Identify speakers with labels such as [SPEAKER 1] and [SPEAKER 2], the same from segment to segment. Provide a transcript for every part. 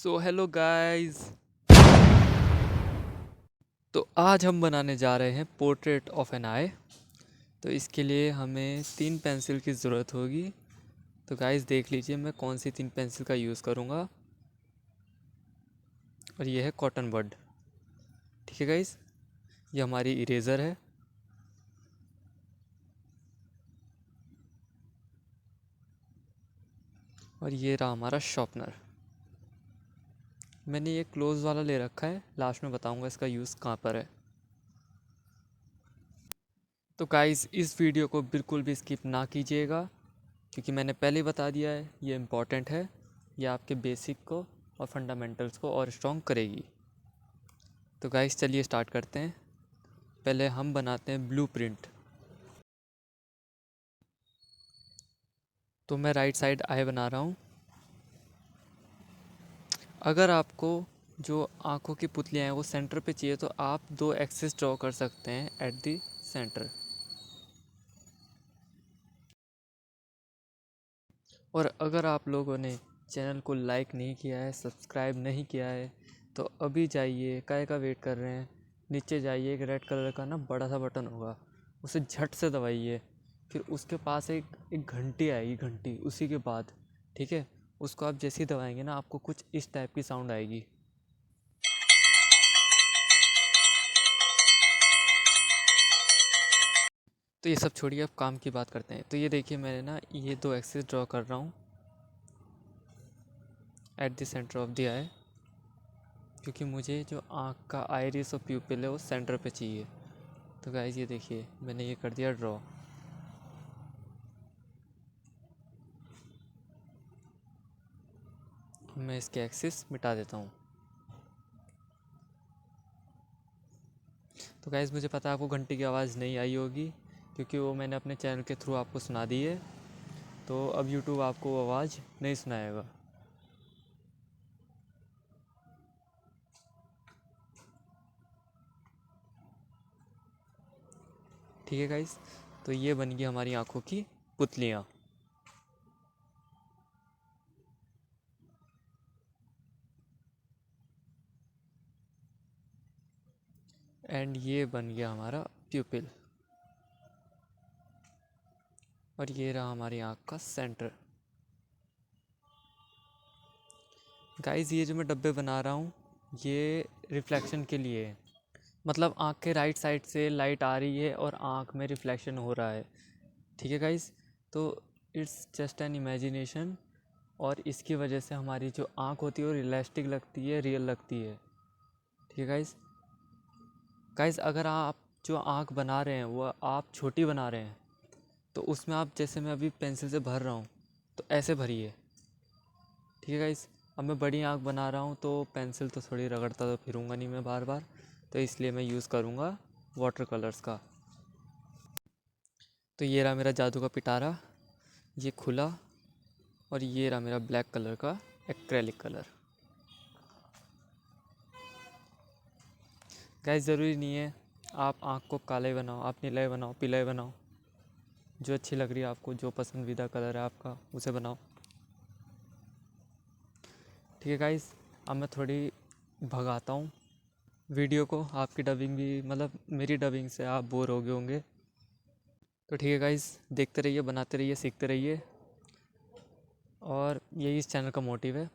[SPEAKER 1] So hello guys. तो आज हम बनाने जा रहे हैं पोर्ट्रेट ऑफ एन आई। तो इसके लिए हमें 3 पेंसिल की ज़रूरत होगी। तो गाइस देख लीजिए मैं कौन सी 3 पेंसिल का यूज़ करूँगा। और ये है कॉटन बड। ठीक है गाइस, ये हमारी इरेज़र है। और ये रहा हमारा शॉर्पनर। मैंने ये क्लोज वाला ले रखा है, लास्ट में बताऊँगा इसका यूज़ कहाँ पर है। तो गाइस इस वीडियो को बिल्कुल भी स्किप ना कीजिएगा, क्योंकि मैंने पहले ही बता दिया है ये इम्पॉर्टेंट है। ये आपके बेसिक को और फंडामेंटल्स को और स्ट्रॉन्ग करेगी। तो गाइस चलिए स्टार्ट करते हैं। पहले हम बनाते हैं ब्लूप्रिंट। तो मैं राइट साइड आई बना रहा हूँ। अगर आपको जो आँखों की पुतलियाँ हैं वो सेंटर पे चाहिए तो आप 2 एक्सिस ड्रॉ कर सकते हैं एट द सेंटर। और अगर आप लोगों ने चैनल को लाइक नहीं किया है, सब्सक्राइब नहीं किया है, तो अभी जाइए, काहे का वेट कर रहे हैं। नीचे जाइए, एक रेड कलर का ना बड़ा सा बटन होगा, उसे झट से दबाइए। फिर उसके पास एक घंटी आएगी, घंटी उसी के बाद। ठीक है, उसको आप जैसे ही दबाएंगे ना आपको कुछ इस टाइप की साउंड आएगी। तो ये सब छोड़िए, अब काम की बात करते हैं। तो ये देखिए मैंने ना ये 2 एक्सिस ड्रॉ कर रहा हूँ at the centre of the eye, क्योंकि मुझे जो आँख का आइरिस और प्यूपिल है वो सेंटर पे चाहिए। तो गाइस ये देखिए मैंने ये कर दिया ड्रॉ। मैं इसके एक्सिस मिटा देता हूँ। तो गाइस मुझे पता है आपको घंटी की आवाज़ नहीं आई होगी, क्योंकि वो मैंने अपने चैनल के थ्रू आपको सुना दी है। तो अब यूट्यूब आपको वो आवाज़ नहीं सुनाएगा। ठीक है गाइस, तो ये बन गई हमारी आँखों की पुतलियाँ। एंड ये बन गया हमारा प्यूपिल। और ये रहा हमारी आँख का सेंटर। गाइस ये जो मैं डब्बे बना रहा हूँ ये रिफ्लेक्शन के लिए है। मतलब आँख के राइट साइड से लाइट आ रही है और आँख में रिफ्लेक्शन हो रहा है। ठीक है गाइस, तो इट्स जस्ट एन इमेजिनेशन। और इसकी वजह से हमारी जो आँख होती है वो रियलिस्टिक लगती है, रियल लगती है। ठीक है गाइस। गाइस अगर आप जो आँख बना रहे हैं वो आप छोटी बना रहे हैं, तो उसमें आप जैसे मैं अभी पेंसिल से भर रहा हूँ तो ऐसे भरिए। ठीक है गाइस। अब मैं बड़ी आँख बना रहा हूँ तो पेंसिल तो थोड़ी रगड़ता तो फिरूँगा नहीं मैं बार बार, तो इसलिए मैं यूज़ करूँगा वाटर कलर्स का। तो ये रहा मेरा जादू का पिटारा, ये खुला। और ये रहा मेरा ब्लैक कलर का एक्रेलिक कलर। गाइस ज़रूरी नहीं है आप आँख को काला ही बनाओ, आप नीला ही बनाओ, पीला ही बनाओ, जो अच्छी लग रही है आपको, जो पसंदीदा कलर है आपका उसे बनाओ। ठीक है गाइस, अब मैं थोड़ी भगाता हूँ वीडियो को। आपकी डबिंग भी, मतलब मेरी डबिंग से आप बोर हो गए होंगे। तो ठीक है गाइस, देखते रहिए, बनाते रहिए, सीखते रहिए। और यही इस चैनल का मोटिव है।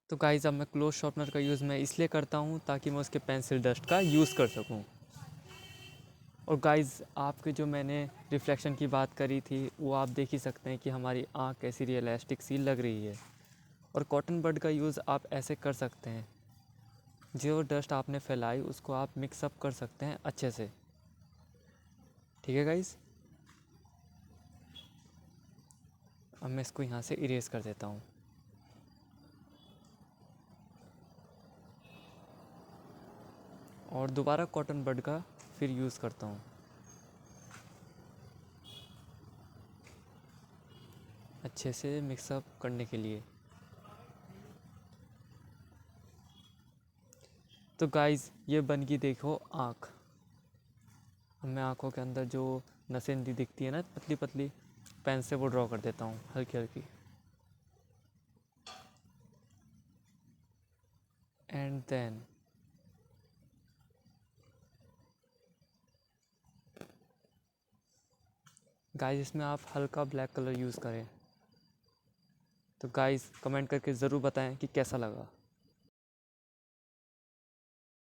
[SPEAKER 1] तो गाइज़ अब मैं क्लोज शार्पनर का यूज़ मैं इसलिए करता हूँ ताकि मैं उसके पेंसिल डस्ट का यूज़ कर सकूँ। और गाइज़ आपके जो मैंने रिफ्लेक्शन की बात करी थी वो आप देख ही सकते हैं कि हमारी आँख कैसी रियलिस्टिक सी लग रही है। और कॉटन बड का यूज़ आप ऐसे कर सकते हैं, जो डस्ट आपने फैलाई उसको आप मिक्सअप कर सकते हैं अच्छे से। ठीक है गाइज़, अब मैं इसको यहाँ से इरेज कर देता हूँ। और दोबारा कॉटन बड का फिर यूज़ करता हूँ अच्छे से मिक्सअप करने के लिए। तो गाइज़ ये बन गई देखो आँख। अब मैं आँखों के अंदर जो नसें दिखती है ना पतली पतली, पेन से वो ड्रॉ कर देता हूँ हल्की हल्की। एंड देन गाइस इसमें आप हल्का ब्लैक कलर यूज़ करें। तो गाइस कमेंट करके ज़रूर बताएं कि कैसा लगा।